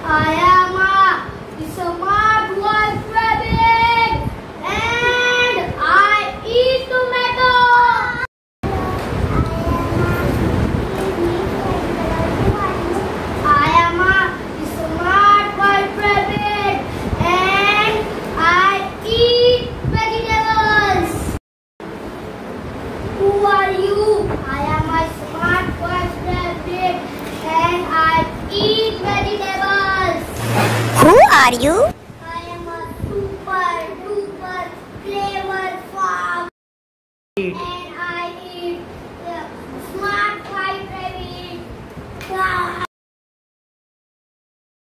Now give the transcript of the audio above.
I am a smart white rabbit and I eat tomato. I am a smart white rabbit and I eat vegetables. Who are you? I am a smart white rabbit and I eat vegetables. Who are you? I am a super duper clever farm.